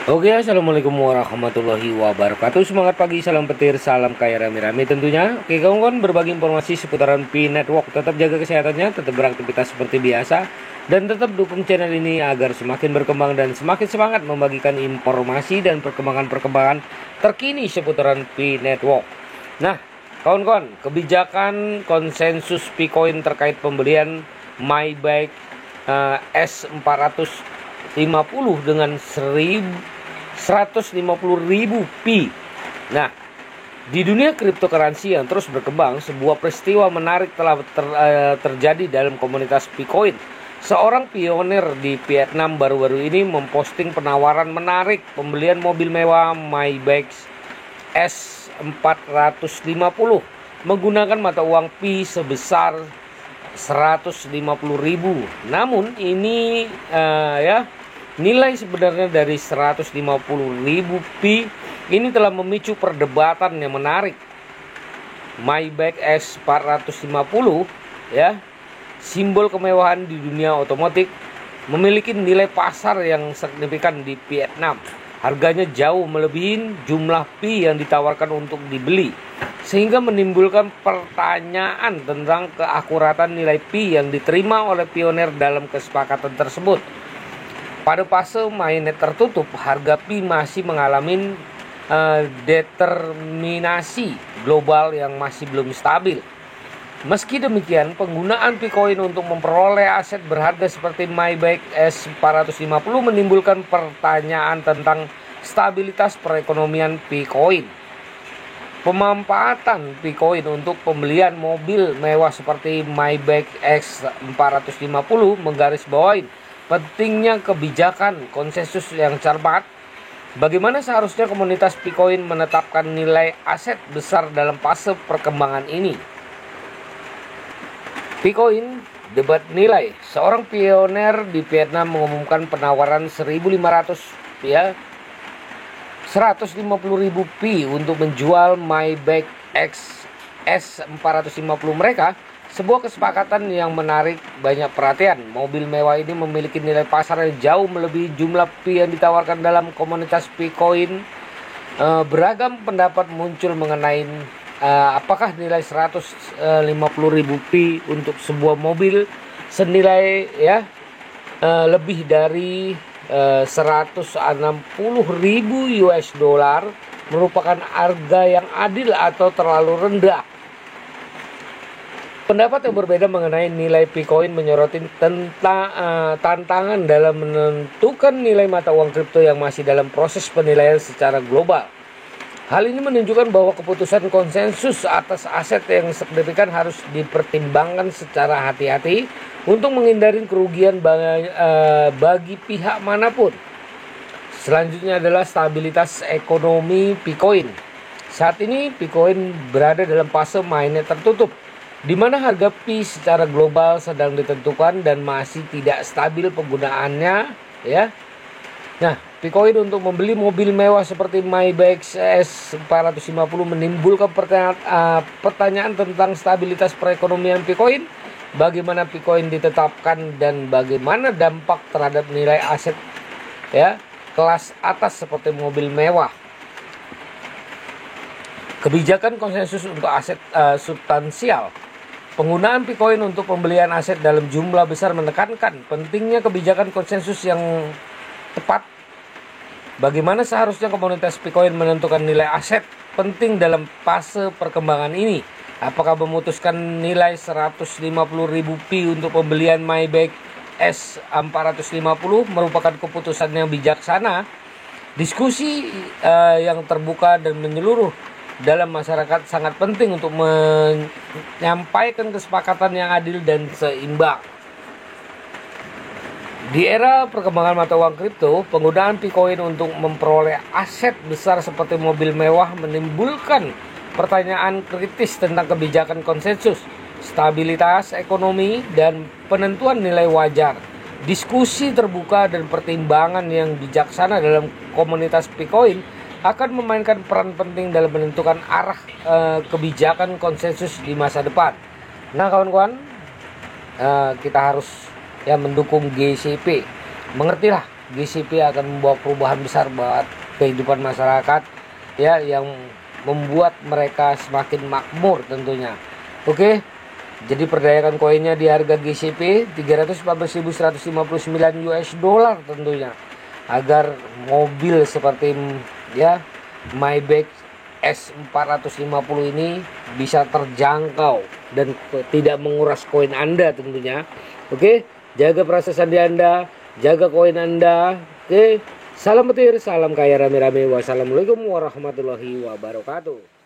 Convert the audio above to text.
Oke, assalamualaikum warahmatullahi wabarakatuh. Semangat pagi, salam petir, salam kaya rame-rame tentunya. Oke, kawan-kawan, berbagi informasi seputaran Pi Network. Tetap jaga kesehatannya, tetap beraktivitas seperti biasa, dan tetap dukung channel ini agar semakin berkembang dan semakin semangat membagikan informasi dan perkembangan-perkembangan terkini seputaran Pi Network. Nah, kawan-kawan, kebijakan konsensus Picoin terkait pembelian MyBike S450 dengan 150.000 pi. Nah, di dunia cryptocurrency yang terus berkembang, sebuah peristiwa menarik telah terjadi dalam komunitas Picoin. Seorang pionir di Vietnam baru-baru ini memposting penawaran menarik pembelian mobil mewah Maybach S450 menggunakan mata uang pi sebesar 150.000. Namun ini nilai sebenarnya dari 150.000 pi ini telah memicu perdebatan yang menarik. Maybach S450 simbol kemewahan di dunia otomotif, memiliki nilai pasar yang signifikan di Vietnam. Harganya jauh melebihi jumlah pi yang ditawarkan untuk dibeli, sehingga menimbulkan pertanyaan tentang keakuratan nilai pi yang diterima oleh pionir dalam kesepakatan tersebut. Pada fase mainnet tertutup, harga pi masih mengalami determinasi global yang masih belum stabil. Meski demikian, penggunaan Picoin untuk memperoleh aset berharga seperti Maybach S450 menimbulkan pertanyaan tentang stabilitas perekonomian Picoin. Pemanfaatan Picoin untuk pembelian mobil mewah seperti Maybach S450 menggarisbawahi pentingnya kebijakan konsensus yang cermat. Bagaimana seharusnya komunitas Picoin menetapkan nilai aset besar dalam fase perkembangan ini? Picoin debat nilai. Seorang pionir di Vietnam mengumumkan penawaran 150.000 pi untuk menjual Maybach S450 mereka. Sebuah kesepakatan yang menarik banyak perhatian. Mobil mewah ini memiliki nilai pasar yang jauh melebihi jumlah pi yang ditawarkan dalam komunitas Picoin. Beragam pendapat muncul mengenai apakah nilai 150.000 pi untuk sebuah mobil senilai lebih dari 160.000 US dollar merupakan harga yang adil atau terlalu rendah. Pendapat yang berbeda mengenai nilai Picoin menyoroti tentang tantangan dalam menentukan nilai mata uang kripto yang masih dalam proses penilaian secara global. Hal ini menunjukkan bahwa keputusan konsensus atas aset yang signifikan harus dipertimbangkan secara hati-hati untuk menghindari kerugian bagi pihak manapun. Selanjutnya adalah stabilitas ekonomi Picoin. Saat ini Picoin berada dalam fase mainnet tertutup, di mana harga pi secara global sedang ditentukan dan masih tidak stabil penggunaannya. Nah, Picoin untuk membeli mobil mewah seperti Maybach S450 menimbulkan pertanyaan tentang stabilitas perekonomian Picoin. Bagaimana Picoin ditetapkan dan bagaimana dampak terhadap nilai aset kelas atas seperti mobil mewah. Kebijakan konsensus untuk aset substansial. Penggunaan Picoin untuk pembelian aset dalam jumlah besar menekankan pentingnya kebijakan konsensus yang tepat. Bagaimana seharusnya komunitas Picoin menentukan nilai aset penting dalam fase perkembangan ini? Apakah memutuskan nilai 150.000 pi untuk pembelian Maybach S450 merupakan keputusan yang bijaksana? Diskusi yang terbuka dan menyeluruh dalam masyarakat sangat penting untuk menyampaikan kesepakatan yang adil dan seimbang. Di era perkembangan mata uang kripto, penggunaan Picoin untuk memperoleh aset besar seperti mobil mewah menimbulkan pertanyaan kritis tentang kebijakan konsensus, stabilitas ekonomi, dan penentuan nilai wajar. Diskusi terbuka dan pertimbangan yang bijaksana dalam komunitas Picoin akan memainkan peran penting dalam menentukan arah kebijakan konsensus di masa depan. Nah, kawan-kawan, kita harus mendukung GCP. Mengertilah GCP akan membawa perubahan besar buat kehidupan masyarakat ya, yang membuat mereka semakin makmur tentunya. Oke. Jadi perdayakan koinnya di harga GCP 314.159 US dollar tentunya, agar mobil seperti ya Maybach S450 ini bisa terjangkau dan tidak menguras koin Anda tentunya. Oke, jaga proses sandi Anda, jaga koin Anda. Oke, salam petir, salam kaya rame-rame. Wassalamualaikum warahmatullahi wabarakatuh.